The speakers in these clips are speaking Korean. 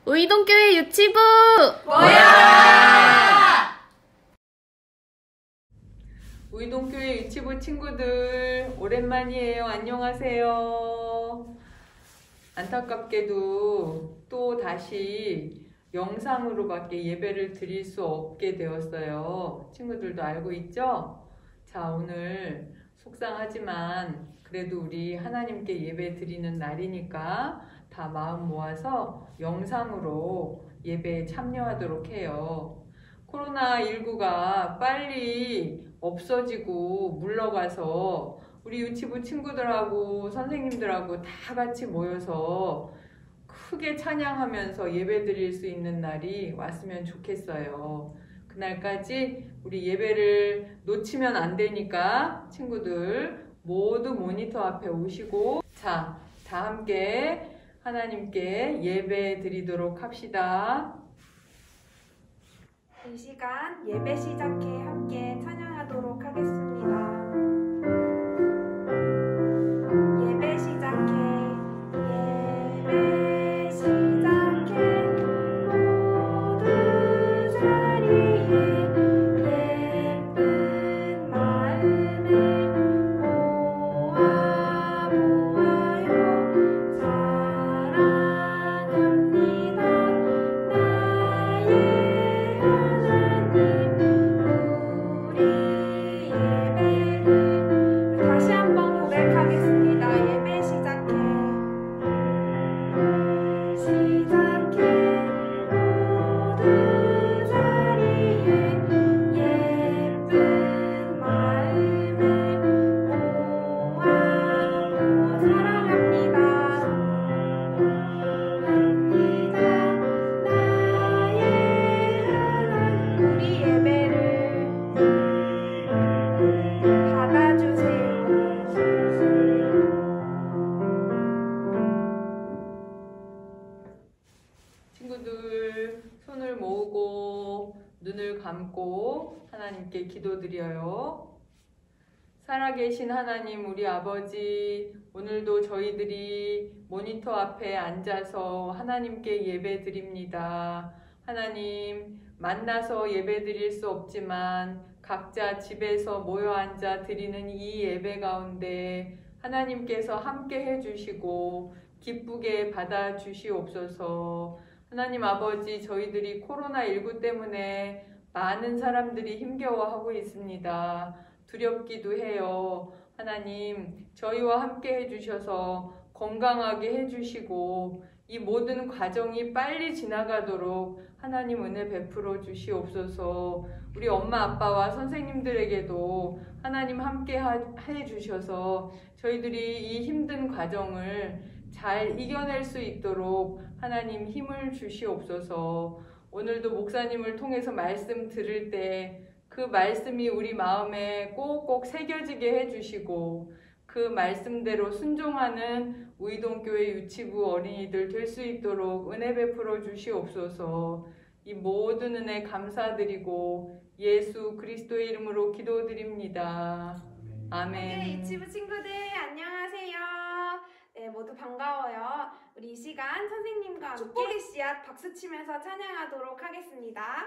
우이동교회 유치부 모여라! 우이동교회 유치부 친구들 오랜만이에요. 안녕하세요. 안타깝게도 또 다시 영상으로밖에 예배를 드릴 수 없게 되었어요. 친구들도 알고 있죠? 자, 오늘 속상하지만 그래도 우리 하나님께 예배 드리는 날이니까 다 마음 모아서 영상으로 예배에 참여하도록 해요. 코로나19가 빨리 없어지고 물러가서 우리 유치부 친구들하고 선생님들하고 다 같이 모여서 크게 찬양하면서 예배 드릴 수 있는 날이 왔으면 좋겠어요. 그날까지 우리 예배를 놓치면 안 되니까 친구들 모두 모니터 앞에 오시고 자, 다 함께 하나님께 예배 드리도록 합시다. 이 시간 예배 시작해 함께 찬양하도록 하겠습니다. 예배 시작해 예배 시작해 모두 자리에 예쁜 마음을 모아 보아요. 사랑합니다 나의 하나님 우리 예배를 다시 한번 고백하겠습니다. 예배 시작해 모두 자리에 예쁜 마음을 모아 사랑합니다 나의 우리 예배를 받아주세요. 친구들 손을 모으고 눈을 감고 하나님께 기도드려요. 살아계신 하나님 우리 아버지, 오늘도 저희들이 모니터 앞에 앉아서 하나님께 예배 드립니다. 하나님, 만나서 예배 드릴 수 없지만 각자 집에서 모여 앉아 드리는 이 예배 가운데 하나님께서 함께 해주시고 기쁘게 받아주시옵소서. 하나님 아버지, 저희들이 코로나19 때문에 많은 사람들이 힘겨워하고 있습니다. 두렵기도 해요. 하나님, 저희와 함께 해주셔서 건강하게 해주시고 이 모든 과정이 빨리 지나가도록 하나님 은혜 베풀어 주시옵소서. 우리 엄마 아빠와 선생님들에게도 하나님 함께 해주셔서 저희들이 이 힘든 과정을 잘 이겨낼 수 있도록 하나님 힘을 주시옵소서. 오늘도 목사님을 통해서 말씀 들을 때 그 말씀이 우리 마음에 꼭꼭 새겨지게 해주시고 그 말씀대로 순종하는 우이동교회 유치부 어린이들 될 수 있도록 은혜 베풀어 주시옵소서. 이 모든 은혜 감사드리고 예수 그리스도의 이름으로 기도드립니다. 아멘. 네, 유치부 친구들 안녕하세요. 네, 모두 반가워요. 우리 이 시간 선생님과 함께 축복의 씨앗 박수 치면서 찬양하도록 하겠습니다.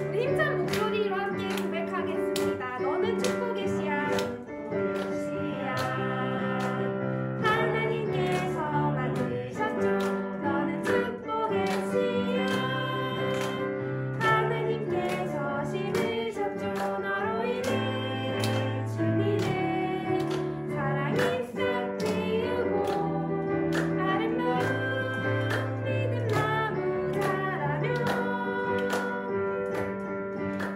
우리 힘찬 목소리로 함께 고백하겠습니다. 너는 축복의 씨앗, 씨앗 하나님께서 만드셨죠. 너는 축복의 씨앗 하나님께서 심으셨죠. 너로 인해 주님의 사랑이 싹 피우고 아름다운 믿음 나무 자라며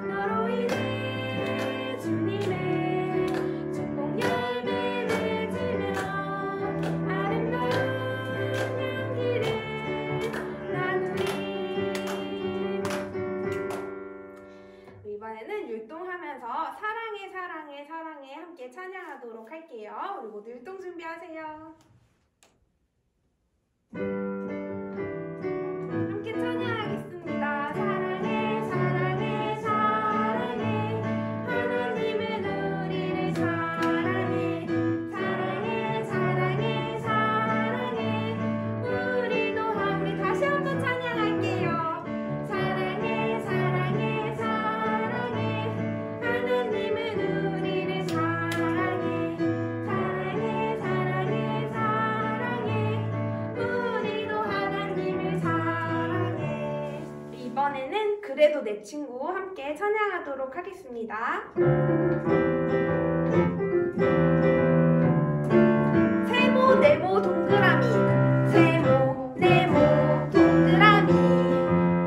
너로 인해 주님의 축복 열매 맺으며 아름다운 향기를 나누리. 이번에는 율동하면서 사랑해 사랑해 사랑해 함께 찬양하도록 할게요. 우리 모두 율동 준비하세요. 함께 찬양하겠습니다. 사랑해 사랑해 사랑해 하나님은 우리를 사랑해 사랑해 사랑해 사랑해 내 친구 함께 찬양하도록 하겠습니다. 세모 네모 동그라미 세모 네모 동그라미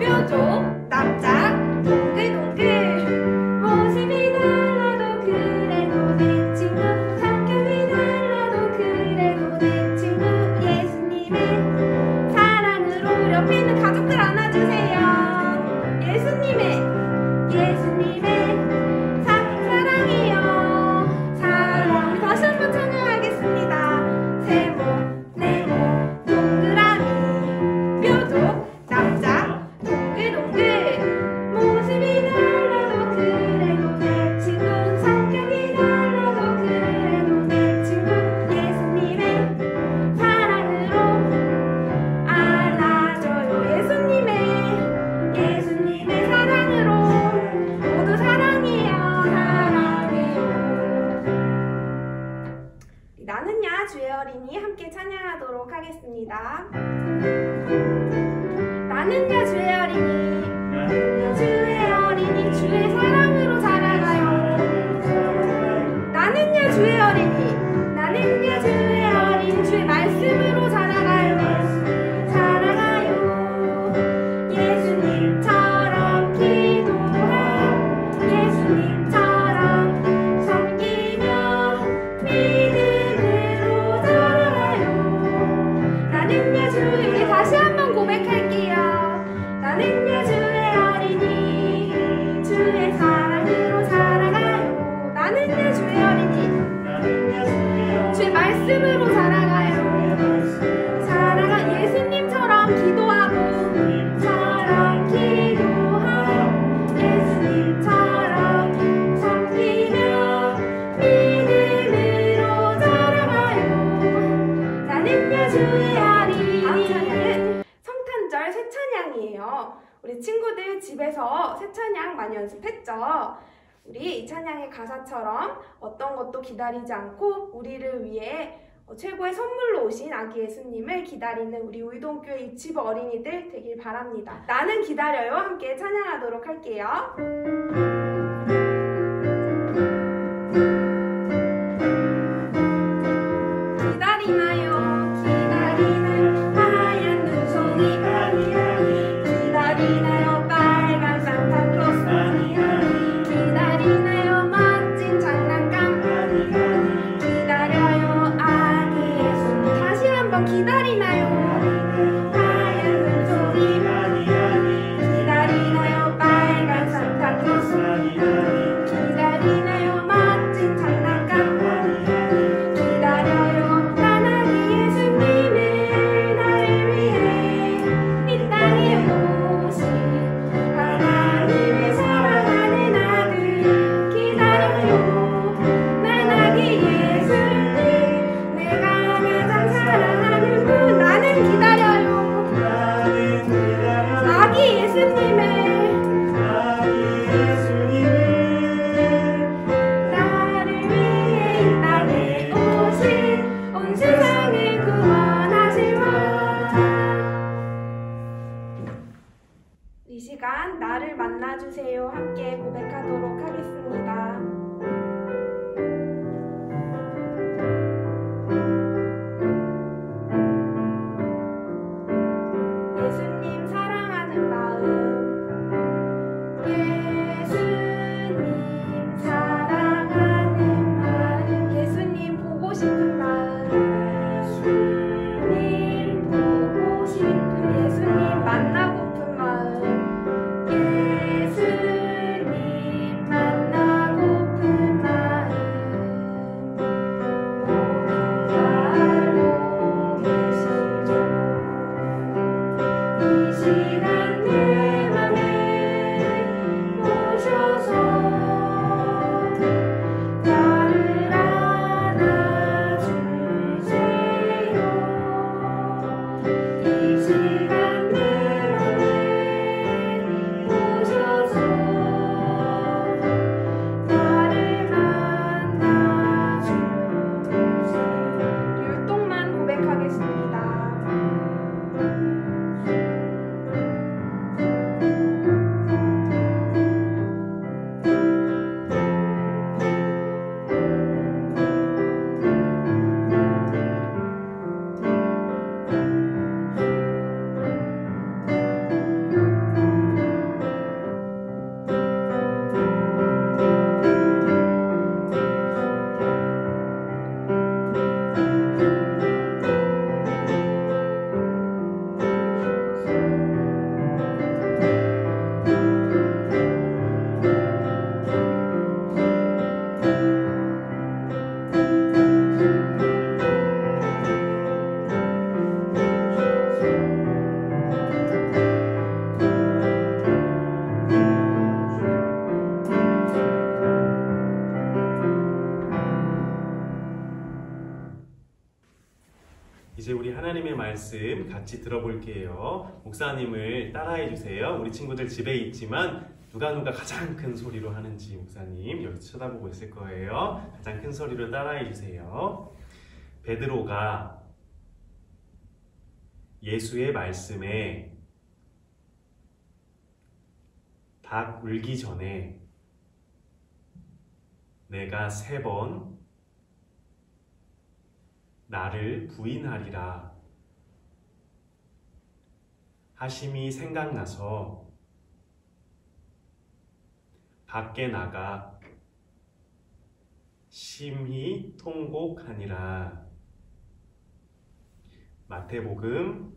뾰족 납작 동글동글 모습이 달라도 그래도 내 친구 성격이 달라도 그래도 내 친구 예수님의 사랑으로 옆에 있는 가족들 안아주세요. 예수님의 사랑이요 사랑 다시 한번 찬양하겠습니다. 세모 네모 동그라미 뾰족 납작 동글동글 모습이 달라도 그래도 내 친구 성격이 달라도 그래도 내 친구 예수님의 사랑으로 안아줘요. 예수님의 사랑으로 모두 사랑해요. 나는야 주의 어린이 함께 찬양하도록 하겠습니다. 나는야 주의 어린이 주의 사랑으로 자라가요. 나는야 주의 어린이 주의 말씀으로 자라가요. 예수님처럼 기도하고 예수님처럼 섬기며 믿음으로 자라요. 나는야 주의 다시 한번 고백할게요. 나는야 주의 어린이 주의 사랑으로 자라가요. 나는야 주의 어린이 주의 말씀으로 자라가요. 예수님처럼 기도하고 예수님처럼 섬기며 믿음으로 자라가요. 나는야 주의 어린이. 다음 찬양은 성탄절 새 찬양이에요. 우리 친구들 집에서 새 찬양 많이 연습했죠? 우리 이 찬양의 가사처럼 어떤 것도 기다리지 않고 우리를 위해 최고의 선물로 오신 아기 예수님을 기다리는 우리 우이동교회 유치부 어린이들 되길 바랍니다. 나는 기다려요 함께 찬양하도록 할게요. 기다리나요 하얀 눈송이 기다리나요 빨간 산타클로스 기다리나요 멋진 장난감 기다려요 아기 예수님. 다시 한번 기다리나요 하얀 눈송이 기다리나요 빨간 산타클로스 기다리나요 멋진 장난감 이제 우리 하나님의 말씀 같이 들어볼게요. 목사님을 따라해 주세요. 우리 친구들 집에 있지만 누가 가장 큰 소리로 하는지 목사님 여기서 쳐다보고 있을 거예요. 가장 큰 소리로 따라해 주세요. 베드로가 예수의 말씀에 닭 울기 전에 내가 3번 나를 부인하리라 하심이 생각나서 밖에 나가 심히 통곡하니라. 마태복음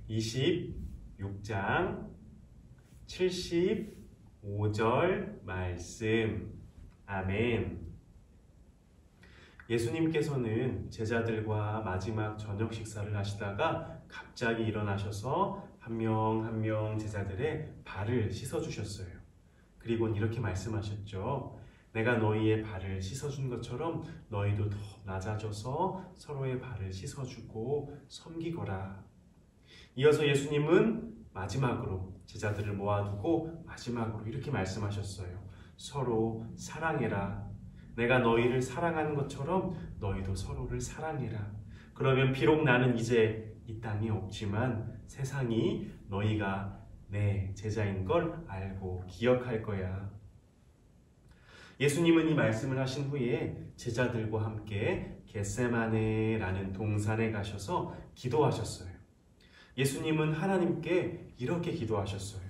26장 75절 말씀. 아멘. 예수님께서는 제자들과 마지막 저녁 식사를 하시다가 갑자기 일어나셔서 한 명 한 명 제자들의 발을 씻어주셨어요. 그리고는 이렇게 말씀하셨죠. 내가 너희의 발을 씻어준 것처럼 너희도 더 낮아져서 서로의 발을 씻어주고 섬기거라. 이어서 예수님은 마지막으로 제자들을 모아두고 마지막으로 이렇게 말씀하셨어요. 서로 사랑해라. 내가 너희를 사랑하는 것처럼 너희도 서로를 사랑해라. 그러면 비록 나는 이제 이 땅에 없지만 세상이 너희가 내 제자인 걸 알고 기억할 거야. 예수님은 이 말씀을 하신 후에 제자들과 함께 겟세마네라는 동산에 가셔서 기도하셨어요. 예수님은 하나님께 이렇게 기도하셨어요.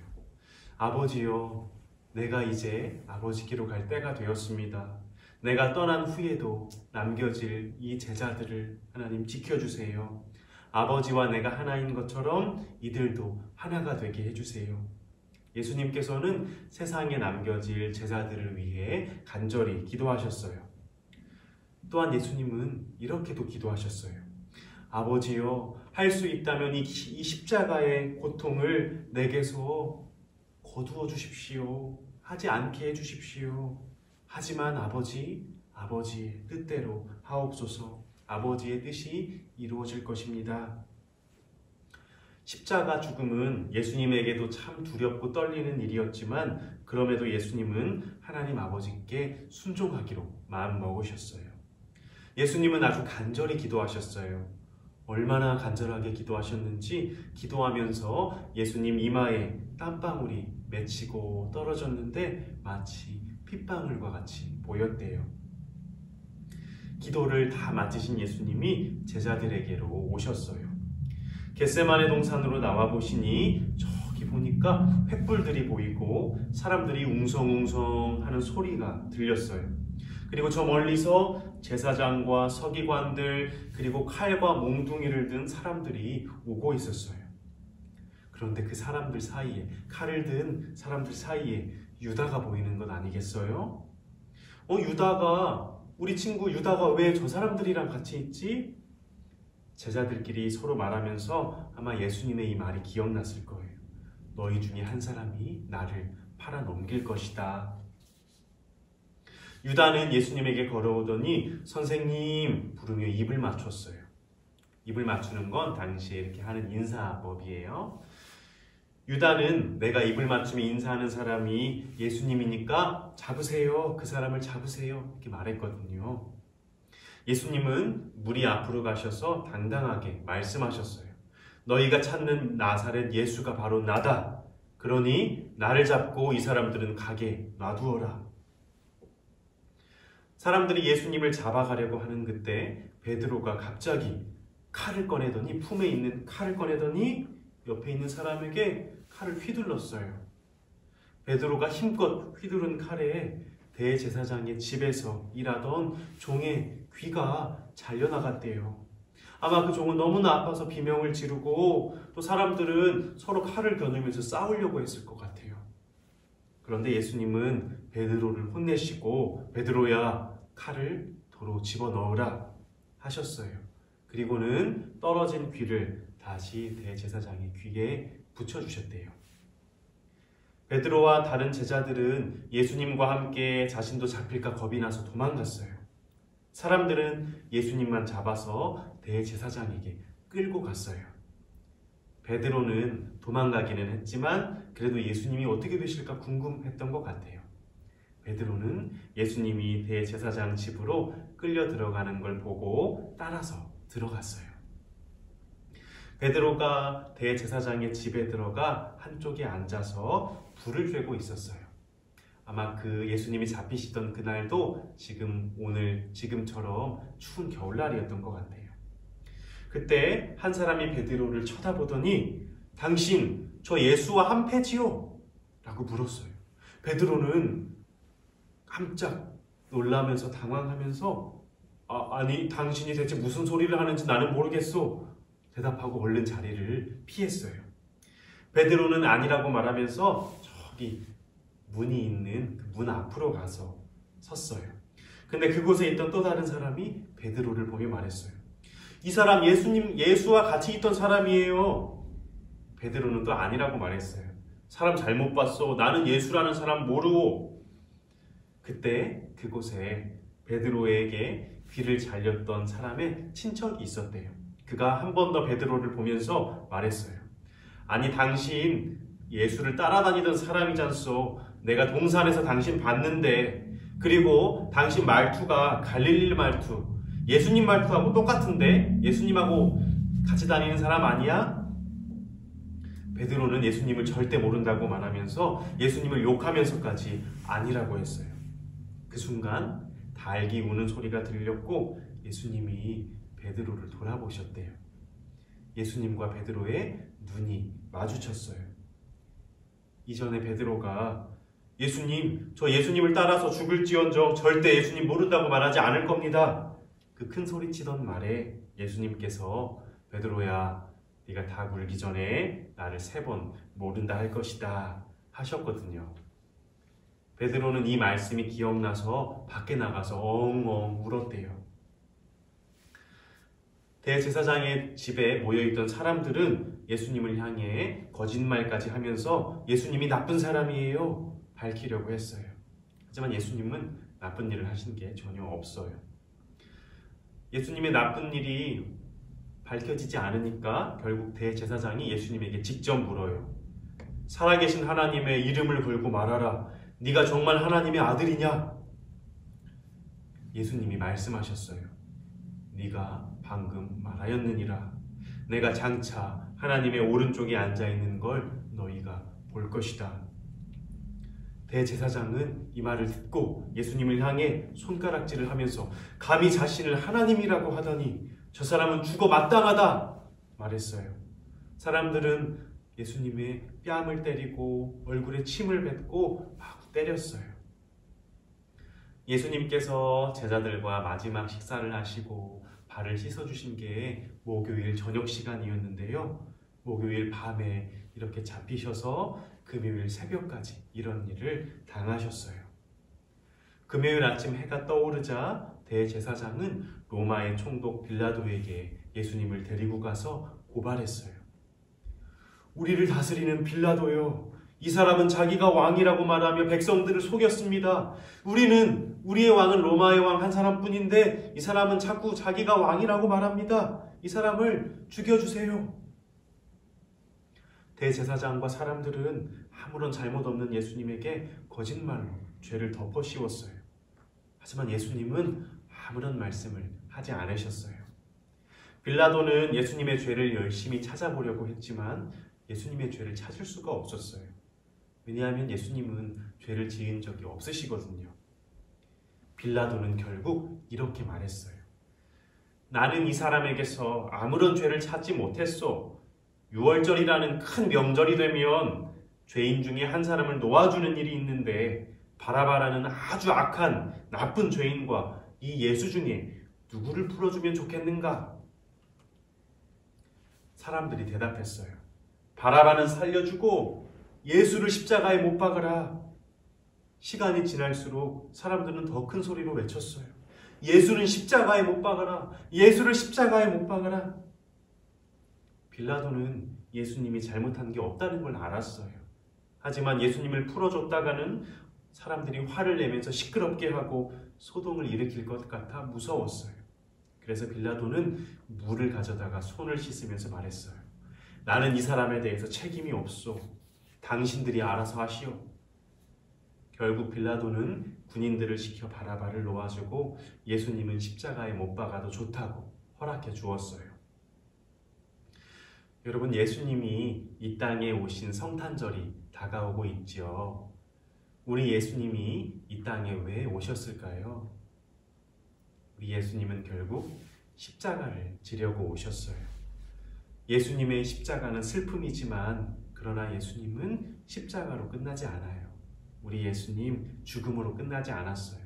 아버지요, 내가 이제 아버지께로 갈 때가 되었습니다. 내가 떠난 후에도 남겨질 이 제자들을 하나님 지켜주세요. 아버지와 내가 하나인 것처럼 이들도 하나가 되게 해주세요. 예수님께서는 세상에 남겨질 제자들을 위해 간절히 기도하셨어요. 또한 예수님은 이렇게도 기도하셨어요. 아버지요, 할 수 있다면 이 십자가의 고통을 내게서 거두어 주십시오. 하지 않게 해주십시오. 하지만 아버지의 뜻대로 하옵소서. 아버지의 뜻이 이루어질 것입니다. 십자가 죽음은 예수님에게도 참 두렵고 떨리는 일이었지만 그럼에도 예수님은 하나님 아버지께 순종하기로 마음먹으셨어요. 예수님은 아주 간절히 기도하셨어요. 얼마나 간절하게 기도하셨는지 기도하면서 예수님 이마에 땀방울이 맺히고 떨어졌는데 마치 핏방울과 같이 보였대요. 기도를 다 마치신 예수님이 제자들에게로 오셨어요. 겟세마네 동산으로 나와 보시니 저기 보니까 횃불들이 보이고 사람들이 웅성웅성 하는 소리가 들렸어요. 그리고 저 멀리서 제사장과 서기관들 그리고 칼과 몽둥이를 든 사람들이 오고 있었어요. 그런데 그 사람들 사이에 칼을 든 사람들 사이에 유다가 보이는 것 아니겠어요? 우리 친구 유다가 왜 저 사람들이랑 같이 있지? 제자들끼리 서로 말하면서 아마 예수님의 이 말이 기억났을 거예요. 너희 중에 한 사람이 나를 팔아넘길 것이다. 유다는 예수님에게 걸어오더니 선생님 부르며 입을 맞췄어요. 입을 맞추는 건 당시에 이렇게 하는 인사법이에요. 유다는 내가 입을 맞추며 인사하는 사람이 예수님이니까 잡으세요. 그 사람을 잡으세요. 이렇게 말했거든요. 예수님은 무리 앞으로 가셔서 당당하게 말씀하셨어요. 너희가 찾는 나사렛 예수가 바로 나다. 그러니 나를 잡고 이 사람들은 가게 놔두어라. 사람들이 예수님을 잡아가려고 하는 그때 베드로가 갑자기 칼을 꺼내더니 품에 있는 칼을 꺼내더니 옆에 있는 사람에게 칼을 휘둘렀어요. 베드로가 힘껏 휘두른 칼에 대제사장의 집에서 일하던 종의 귀가 잘려나갔대요. 아마 그 종은 너무나 아파서 비명을 지르고 또 사람들은 서로 칼을 겨누면서 싸우려고 했을 것 같아요. 그런데 예수님은 베드로를 혼내시고 베드로야 칼을 도로 집어넣으라 하셨어요. 그리고는 떨어진 귀를 다시 대제사장의 귀에 붙여주셨대요. 베드로와 다른 제자들은 예수님과 함께 자신도 잡힐까 겁이 나서 도망갔어요. 사람들은 예수님만 잡아서 대제사장에게 끌고 갔어요. 베드로는 도망가기는 했지만 그래도 예수님이 어떻게 되실까 궁금했던 것 같아요. 베드로는 예수님이 대제사장 집으로 끌려 들어가는 걸 보고 따라서 들어갔어요. 베드로가 대제사장의 집에 들어가 한쪽에 앉아서 불을 쬐고 있었어요. 아마 그 예수님이 잡히시던 그날도 지금처럼 추운 겨울날이었던 것 같아요. 그때 한 사람이 베드로를 쳐다보더니 당신 저 예수와 한패지요? 라고 물었어요. 베드로는 깜짝 놀라면서 당황하면서 아니 당신이 대체 무슨 소리를 하는지 나는 모르겠소 대답하고 얼른 자리를 피했어요. 베드로는 아니라고 말하면서 저기 문이 있는 그 문 앞으로 가서 섰어요. 근데 그곳에 있던 또 다른 사람이 베드로를 보며 말했어요. 이 사람 예수와 같이 있던 사람이에요. 베드로는 또 아니라고 말했어요. 사람 잘못 봤어. 나는 예수라는 사람 모르고. 그때 그곳에 베드로에게 귀를 잘렸던 사람의 친척이 있었대요. 그가 한 번 더 베드로를 보면서 말했어요. 아니 당신 예수를 따라다니던 사람이잖소. 내가 동산에서 당신 봤는데 그리고 당신 말투가 갈릴리 말투 예수님 말투하고 똑같은데 예수님하고 같이 다니는 사람 아니야? 베드로는 예수님을 절대 모른다고 말하면서 예수님을 욕하면서까지 아니라고 했어요. 그 순간 달기 우는 소리가 들렸고 예수님이 베드로를 돌아보셨대요. 예수님과 베드로의 눈이 마주쳤어요. 이전에 베드로가 예수님, 저 예수님을 따라서 죽을지언정 절대 예수님 모른다고 말하지 않을 겁니다. 그 큰 소리치던 말에 예수님께서 베드로야, 네가 닭 울기 전에 나를 3번 모른다 할 것이다 하셨거든요. 베드로는 이 말씀이 기억나서 밖에 나가서 엉엉 울었대요. 대제사장의 집에 모여있던 사람들은 예수님을 향해 거짓말까지 하면서 예수님이 나쁜 사람이에요 밝히려고 했어요. 하지만 예수님은 나쁜 일을 하신 게 전혀 없어요. 예수님의 나쁜 일이 밝혀지지 않으니까 결국 대제사장이 예수님에게 직접 물어요. 살아계신 하나님의 이름을 걸고 말하라. 네가 정말 하나님의 아들이냐? 예수님이 말씀하셨어요. 네가 방금 말하였느니라. 내가 장차 하나님의 오른쪽에 앉아있는 걸 너희가 볼 것이다. 대제사장은 이 말을 듣고 예수님을 향해 손가락질을 하면서 감히 자신을 하나님이라고 하더니 저 사람은 죽어 마땅하다 말했어요. 사람들은 예수님의 뺨을 때리고 얼굴에 침을 뱉고 막 때렸어요. 예수님께서 제자들과 마지막 식사를 하시고 발을 씻어주신 게 목요일 저녁 시간이었는데요. 목요일 밤에 이렇게 잡히셔서 금요일 새벽까지 이런 일을 당하셨어요. 금요일 아침 해가 떠오르자 대제사장은 로마의 총독 빌라도에게 예수님을 데리고 가서 고발했어요. 우리를 다스리는 빌라도요. 이 사람은 자기가 왕이라고 말하며 백성들을 속였습니다. 우리의 왕은 로마의 왕 한 사람뿐인데 이 사람은 자꾸 자기가 왕이라고 말합니다. 이 사람을 죽여주세요. 대제사장과 사람들은 아무런 잘못 없는 예수님에게 거짓말로 죄를 덮어 씌웠어요. 하지만 예수님은 아무런 말씀을 하지 않으셨어요. 빌라도는 예수님의 죄를 열심히 찾아보려고 했지만 예수님의 죄를 찾을 수가 없었어요. 왜냐하면 예수님은 죄를 지은 적이 없으시거든요. 빌라도는 결국 이렇게 말했어요. 나는 이 사람에게서 아무런 죄를 찾지 못했소. 6월절이라는 큰 명절이 되면 죄인 중에 한 사람을 놓아주는 일이 있는데 바라바라는 아주 악한 나쁜 죄인과 이 예수 중에 누구를 풀어주면 좋겠는가? 사람들이 대답했어요. 바라바는 살려주고 예수를 십자가에 못 박으라. 시간이 지날수록 사람들은 더 큰 소리로 외쳤어요. 예수는 십자가에 못 박아라. 예수를 십자가에 못 박아라. 빌라도는 예수님이 잘못한 게 없다는 걸 알았어요. 하지만 예수님을 풀어줬다가는 사람들이 화를 내면서 시끄럽게 하고 소동을 일으킬 것 같아 무서웠어요. 그래서 빌라도는 물을 가져다가 손을 씻으면서 말했어요. 나는 이 사람에 대해서 책임이 없소. 당신들이 알아서 하시오. 결국 빌라도는 군인들을 시켜 바라바를 놓아주고 예수님은 십자가에 못 박아도 좋다고 허락해 주었어요. 여러분, 예수님이 이 땅에 오신 성탄절이 다가오고 있죠. 우리 예수님이 이 땅에 왜 오셨을까요? 우리 예수님은 결국 십자가를 지려고 오셨어요. 예수님의 십자가는 슬픔이지만 그러나 예수님은 십자가로 끝나지 않아요. 우리 예수님 죽음으로 끝나지 않았어요.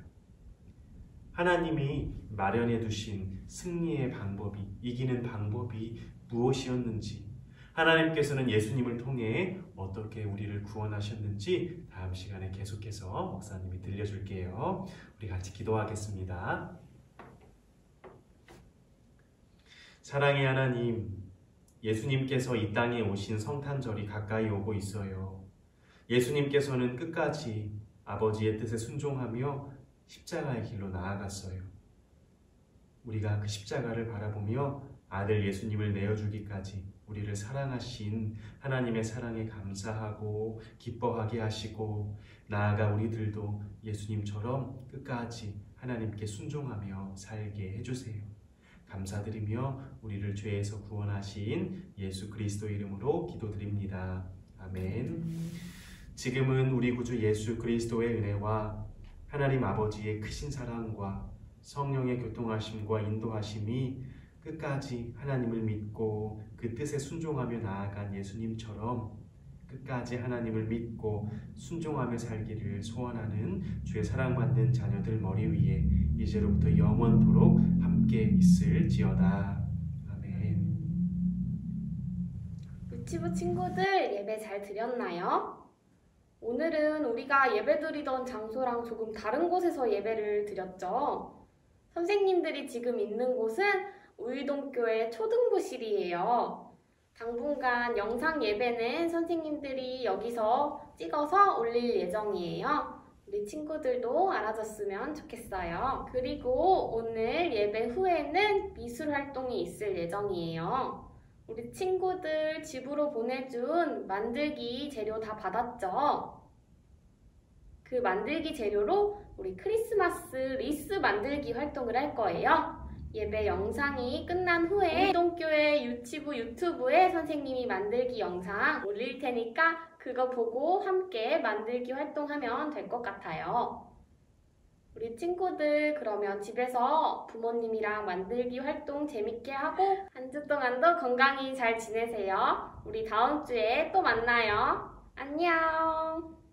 하나님이 마련해 두신 승리의 방법이, 이기는 방법이 무엇이었는지, 하나님께서는 예수님을 통해 어떻게 우리를 구원하셨는지 다음 시간에 계속해서 목사님이 들려줄게요. 우리 같이 기도하겠습니다. 사랑의 하나님, 예수님께서 이 땅에 오신 성탄절이 가까이 오고 있어요. 예수님께서는 끝까지 아버지의 뜻에 순종하며 십자가의 길로 나아갔어요. 우리가 그 십자가를 바라보며 아들 예수님을 내어주기까지 우리를 사랑하신 하나님의 사랑에 감사하고 기뻐하게 하시고, 나아가 우리들도 예수님처럼 끝까지 하나님께 순종하며 살게 해주세요. 감사드리며 우리를 죄에서 구원하신 예수 그리스도 이름으로 기도드립니다. 아멘. 지금은 우리 구주 예수 그리스도의 은혜와 하나님 아버지의 크신 사랑과 성령의 교통하심과 인도하심이 끝까지 하나님을 믿고 그 뜻에 순종하며 나아간 예수님처럼 끝까지 하나님을 믿고 순종하며 살기를 소원하는 주의 사랑받는 자녀들 머리 위에 이제로부터 영원토록 함께 있을지어다. 아멘. 유치부 친구들, 예배 잘 드렸나요? 오늘은 우리가 예배드리던 장소랑 조금 다른 곳에서 예배를 드렸죠. 선생님들이 지금 있는 곳은 우유동교회 초등부실이에요. 당분간 영상 예배는 선생님들이 여기서 찍어서 올릴 예정이에요. 우리 친구들도 알아줬으면 좋겠어요. 그리고 오늘 예배 후에는 미술 활동이 있을 예정이에요. 우리 친구들 집으로 보내준 만들기 재료 다 받았죠? 그 만들기 재료로 우리 크리스마스 리스 만들기 활동을 할 거예요. 예배 영상이 끝난 후에 우유동교회 유치부 유튜브에 선생님이 만들기 영상 올릴 테니까 그거 보고 함께 만들기 활동하면 될 것 같아요. 우리 친구들 그러면 집에서 부모님이랑 만들기 활동 재밌게 하고 한 주 동안도 건강히 잘 지내세요. 우리 다음 주에 또 만나요. 안녕.